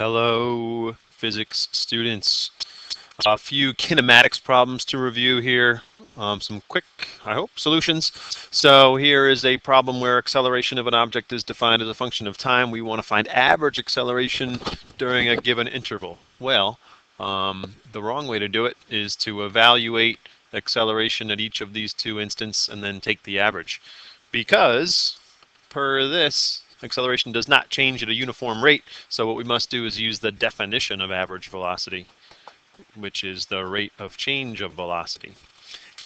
Hello, physics students. A few kinematics problems to review here. Some quick, I hope, solutions. So here is a problem where acceleration of an object is defined as a function of time. We want to find average acceleration during a given interval. Well, the wrong way to do it is to evaluate acceleration at each of these two instants and then take the average. Because per this, acceleration does not change at a uniform rate, so what we must do is use the definition of average velocity, which is the rate of change of velocity.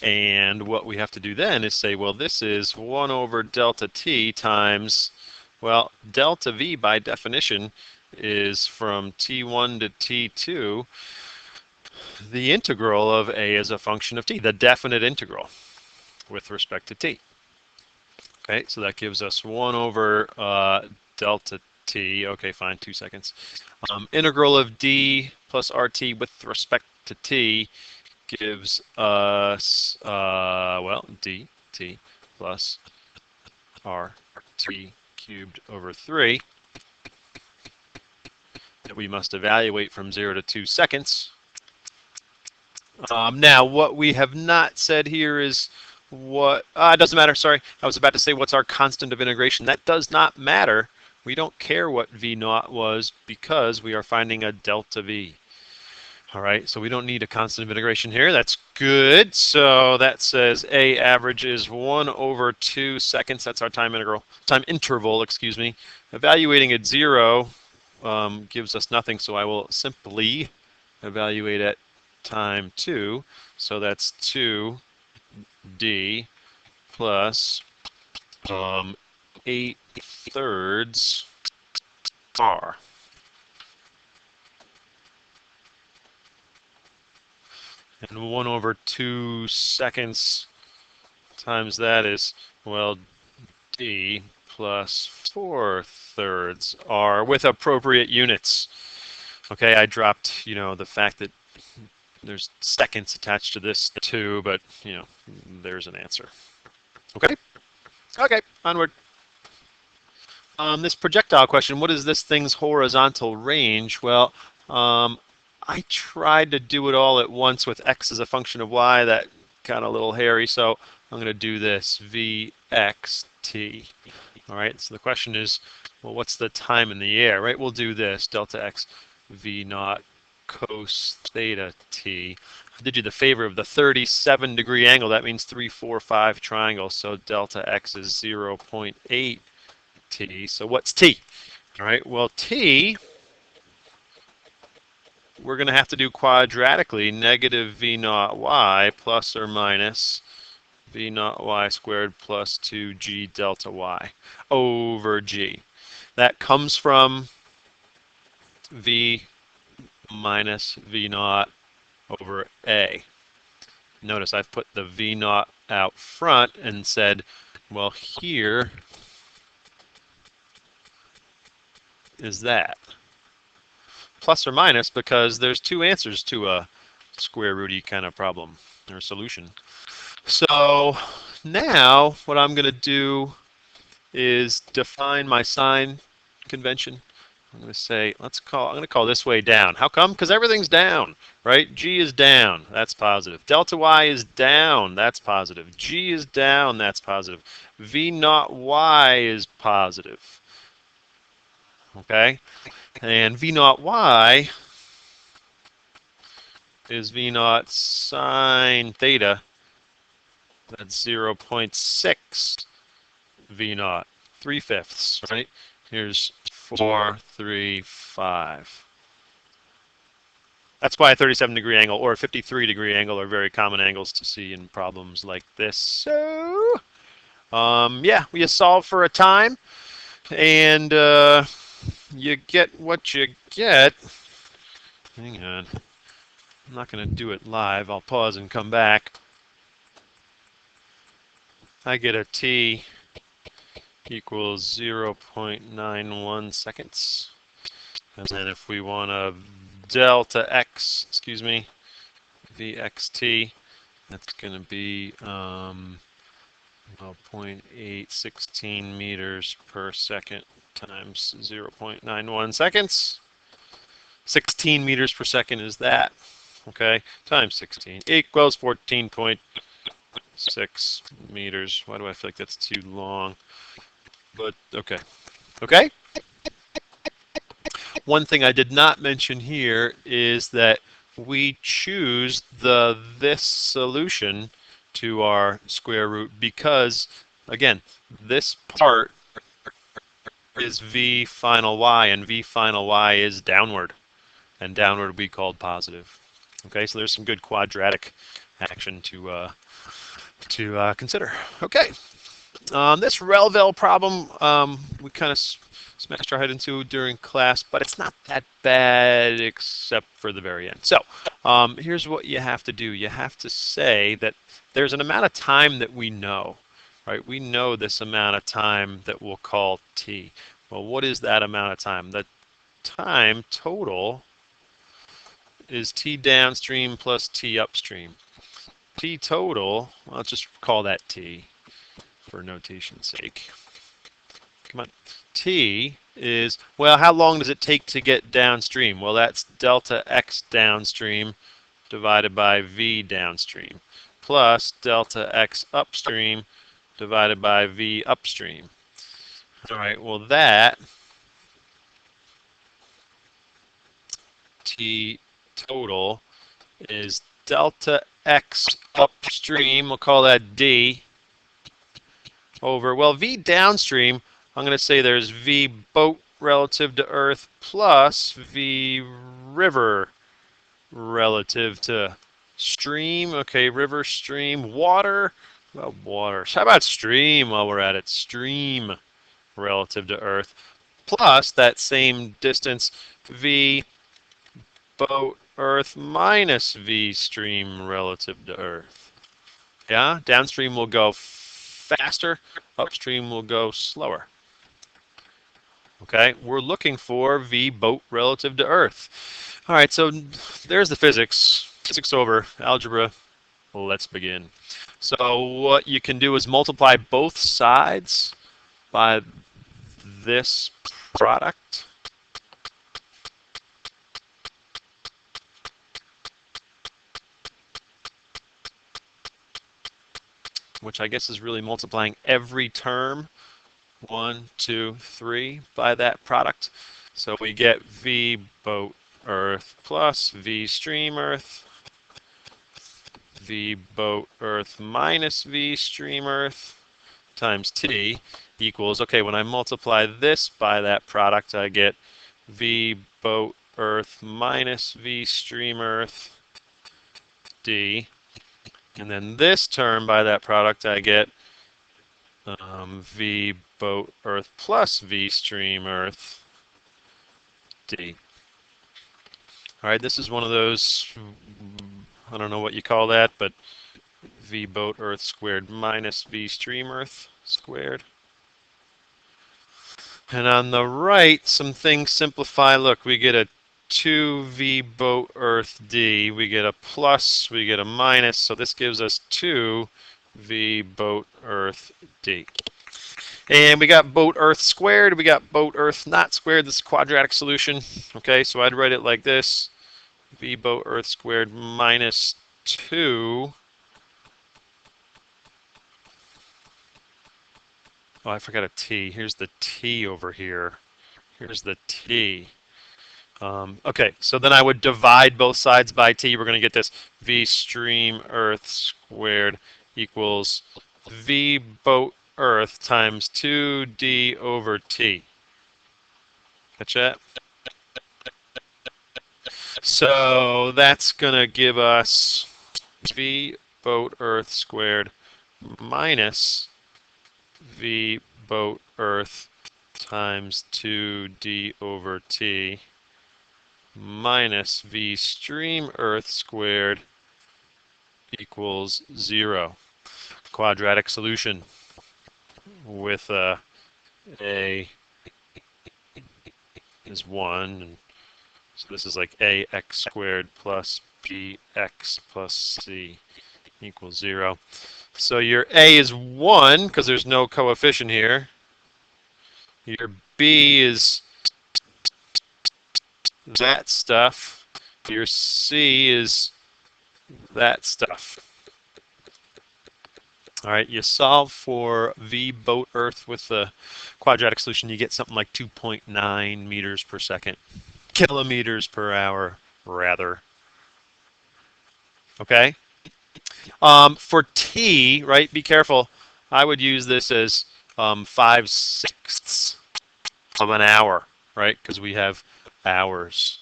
And what we have to do then is say, well, this is 1 over delta t times, well, delta v by definition is from t1 to t2, the integral of a as a function of t, the definite integral with respect to t. Okay, so that gives us 1 over delta t. Okay, fine, 2 seconds. Integral of d plus rt with respect to t gives us, well, dt plus rt cubed over 3 that we must evaluate from 0 to 2 seconds. Now, what we have not said here is what, it doesn't matter, sorry. I was about to say what's our constant of integration. That does not matter. We don't care what V naught was because we are finding a delta V. All right, so we don't need a constant of integration here. That's good. So that says A average is 1 over 2 seconds. That's our time interval, excuse me. Evaluating at 0 gives us nothing, so I will simply evaluate at time 2. So that's 2d plus 8/3 r. And 1 over 2 seconds times that is, well, d plus 4/3 r with appropriate units. Okay, I dropped, the fact that there's seconds attached to this too, but, there's an answer. Okay? Okay, onward. This projectile question, what is this thing's horizontal range? Well, I tried to do it all at once with x as a function of y. That got a little hairy, so I'm going to do this, vxt. All right, so the question is, well, what's the time in the air, right? We'll do this, delta x v naught cos theta t. I did you the favor of the 37-degree angle. That means 3, 4, 5 triangles, so delta x is 0.8 t. So what's t? All right, well, t, we're going to have to do quadratically, negative v naught y plus or minus v naught y squared plus 2g delta y over g. That comes from v minus v naught over a. Notice I've put the v naught out front and said, well, here is that. Plus or minus, because there's two answers to a square rooty kind of problem or solution. So now what I'm going to do is define my sign convention. I'm going to say, I'm going to call this way down. How come? Because everything's down, right? G is down. That's positive. Delta Y is down. That's positive. G is down. That's positive. V naught Y is positive. Okay? And V naught Y is V naught sine theta. That's 0.6 V naught. 3/5, right? Here's 4, 3, 5. That's why a 37-degree angle or a 53-degree angle are very common angles to see in problems like this. So, yeah, we solve for a time, and you get what you get. Hang on. I'm not going to do it live. I'll pause and come back. I get a t equals 0.91 seconds. And then if we want a delta x, excuse me, vxt, that's going to be 0.816 meters per second times 0.91 seconds. 16 meters per second is that. Okay, times 16 equals 14.6 meters. Why do I feel like that's too long? But okay. Okay? One thing I did not mention here is that we choose the this solution to our square root because, again, this part is v final y, and v final y is downward, and downward would be called positive. Okay, so there's some good quadratic action to consider. Okay, this Relvel problem we kind of smashed our head into during class, but it's not that bad except for the very end. So here's what you have to do. You have to say that there's an amount of time that we know, right? We know this amount of time that we'll call t. Well, what is that amount of time? The time total is t downstream plus t upstream. T total, well, let's just call that t for notation's sake. Come on. T is, well, how long does it take to get downstream? Well, that's delta x downstream divided by v downstream plus delta x upstream divided by v upstream. All right, well, that T total is delta x upstream, we'll call that d, over, well, v downstream, I'm going to say there's v boat relative to Earth plus v river relative to stream. Okay, river, stream, water. Well, water. How about stream while we're at it? Stream relative to Earth plus that same distance v boat Earth minus v stream relative to Earth. Yeah, downstream will go faster, upstream will go slower. Okay, we're looking for v boat relative to Earth. All right, so there's the physics. Physics over. Algebra, let's begin. So what you can do is multiply both sides by this product. Which I guess is really multiplying every term, 1, 2, 3, by that product. So we get v boat Earth plus v stream Earth, v boat Earth minus v stream Earth times t equals, okay, when I multiply this by that product, I get v boat Earth minus v stream Earth d. And then this term by that product, I get v boat Earth plus v stream Earth d. All right, this is one of those, I don't know what you call that, but v boat Earth squared minus v stream Earth squared. And on the right, some things simplify. Look, we get a 2v boat Earth d. We get a plus, we get a minus, so this gives us 2v boat Earth d. And we got boat Earth squared, we got boat Earth not squared. This is a quadratic solution. Okay, so I'd write it like this. V boat Earth squared minus 2. Oh, I forgot a t. Here's the t over here. Here's the t. Okay, so then I would divide both sides by t. We're going to get this v stream Earth squared equals v boat Earth times 2d over t. Catch that? So that's going to give us v boat Earth squared minus v boat Earth times 2d over t minus v stream Earth squared equals 0. Quadratic solution with a is 1, and so this is like ax squared plus bx plus c equals 0. So your a is 1 because there's no coefficient here. Your b is that stuff. Your C is that stuff. All right, you solve for V boat Earth with the quadratic solution, you get something like 2.9 meters per second. Kilometers per hour, rather. Okay? For T, right, be careful. I would use this as 5/6 of an hour, right? Because we have hours.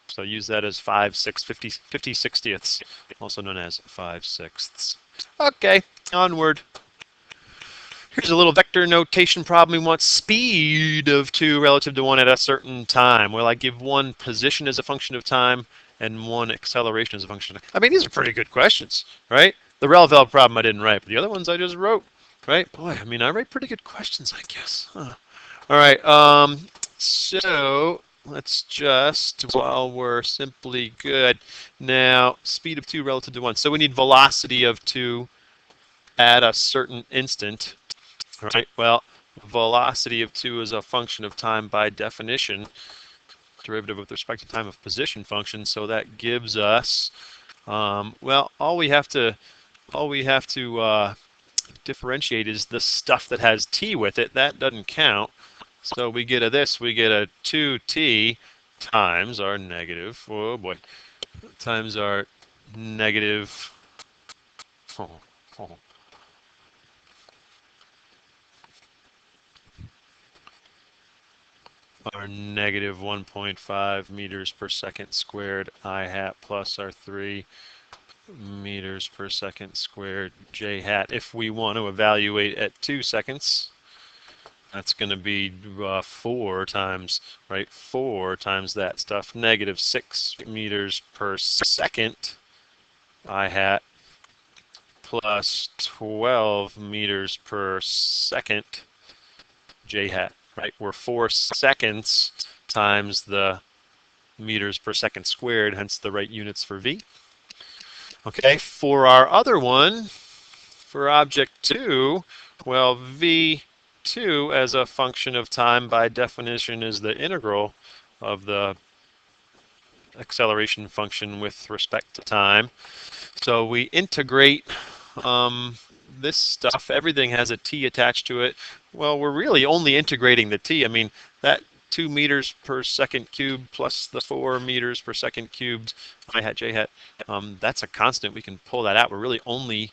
So use that as 5/6, 50/60ths, also known as 5/6. Okay, onward. Here's a little vector notation problem. We want speed of 2 relative to 1 at a certain time. Well, I give one position as a function of time and one acceleration as a function of time. I mean, these are pretty good questions, right? The rel-vel problem I didn't write, but the other ones I just wrote, right? Boy, I mean, I write pretty good questions, I guess. Huh. All right, so let's just, while we're simply good, now speed of 2 relative to 1. So we need velocity of 2 at a certain instant. Right. Well, velocity of 2 is a function of time by definition, derivative with respect to time of position function. So that gives us, well, all we have to differentiate is the stuff that has t with it. That doesn't count. So we get a 2t times our negative. Oh boy, times our negative. Oh, oh, our negative 1.5 meters per second squared I hat plus our 3 meters per second squared j hat. If we want to evaluate at 2 seconds, that's going to be 4 times, right? 4 times that stuff, negative 6 meters per second I hat plus 12 meters per second j hat, right? We're 4 seconds times the meters per second squared, hence the right units for V. Okay, for our other one, for object 2, well, V2 as a function of time by definition is the integral of the acceleration function with respect to time. So we integrate this stuff. Everything has a t attached to it. Well, we're really only integrating the t. I mean, that 2 meters per second cubed plus the 4 meters per second cubed I hat j hat, that's a constant. We can pull that out. We're really only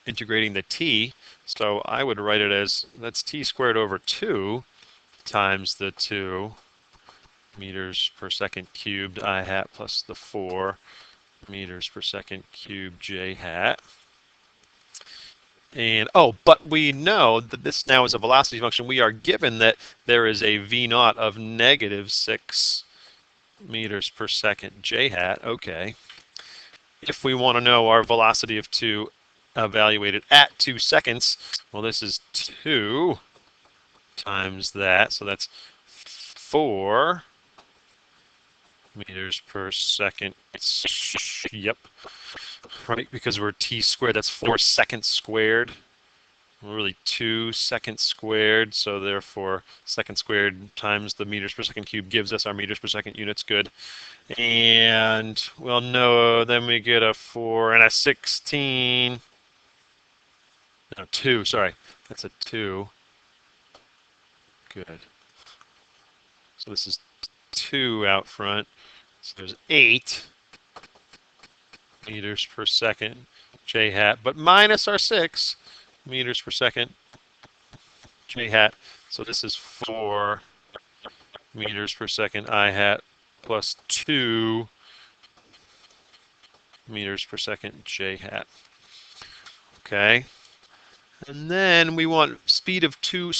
integrating the t. So I would write it as, that's t squared over 2 times the 2 meters per second cubed I hat plus the 4 meters per second cubed j hat. And, oh, but we know that this now is a velocity function. We are given that there is a v naught of negative 6 meters per second j hat. Okay. If we want to know our velocity of 2 evaluated at 2 seconds, well, this is 2 times that. So that's 4 meters per second. Yep. Right, because we're t squared. That's 4 seconds squared. Really 2 seconds squared, so therefore second squared times the meters per second cubed gives us our meters per second units. Good. And, well, no, then we get a 4 and a 16. No, 2, sorry. That's a 2. Good. So this is 2 out front. So there's 8 meters per second j hat, but minus our 6 meters per second j hat. So this is 4 meters per second I hat plus 2 meters per second j hat. Okay. And then we want speed of 2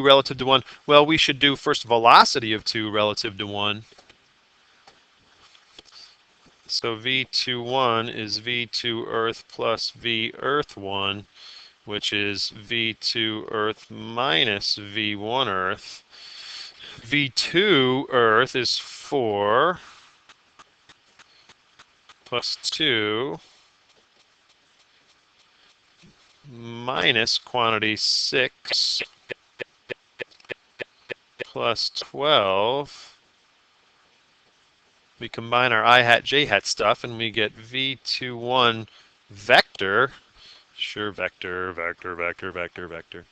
relative to 1. Well, we should do first velocity of 2 relative to 1. So V21 is V2 Earth plus V Earth 1, which is V2 Earth minus V1 Earth. V2 Earth is 4 plus 2 minus quantity 6 plus 12 We combine our I hat, J hat stuff, and we get V21 vector. Sure, vector, vector, vector, vector, vector.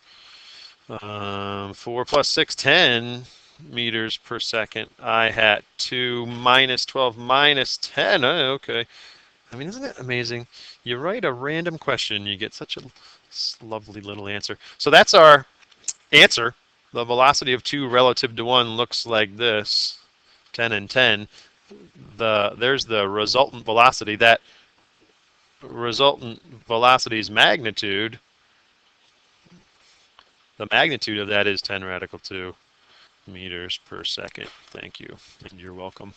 4 plus 6, 10 meters per second. I hat 2 minus 12 minus 10. Oh, okay. I mean, isn't it amazing? You write a random question, you get such a lovely little answer. So that's our answer. The velocity of 2 relative to 1 looks like this, 10 and 10. There's the resultant velocity. That resultant velocity's magnitude, the magnitude of that is 10 radical 2 meters per second. Thank you, and you're welcome.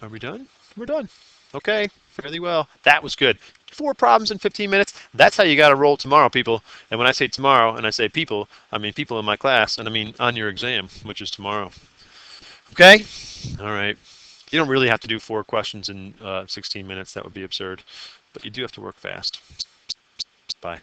Are we done? We're done. Okay, fairly well. That was good. 4 problems in 15 minutes. That's how you got to roll tomorrow, people. And when I say tomorrow, and I say people, I mean people in my class, and I mean on your exam, which is tomorrow. Okay? All right. You don't really have to do 4 questions in 16 minutes. That would be absurd. But you do have to work fast. Bye.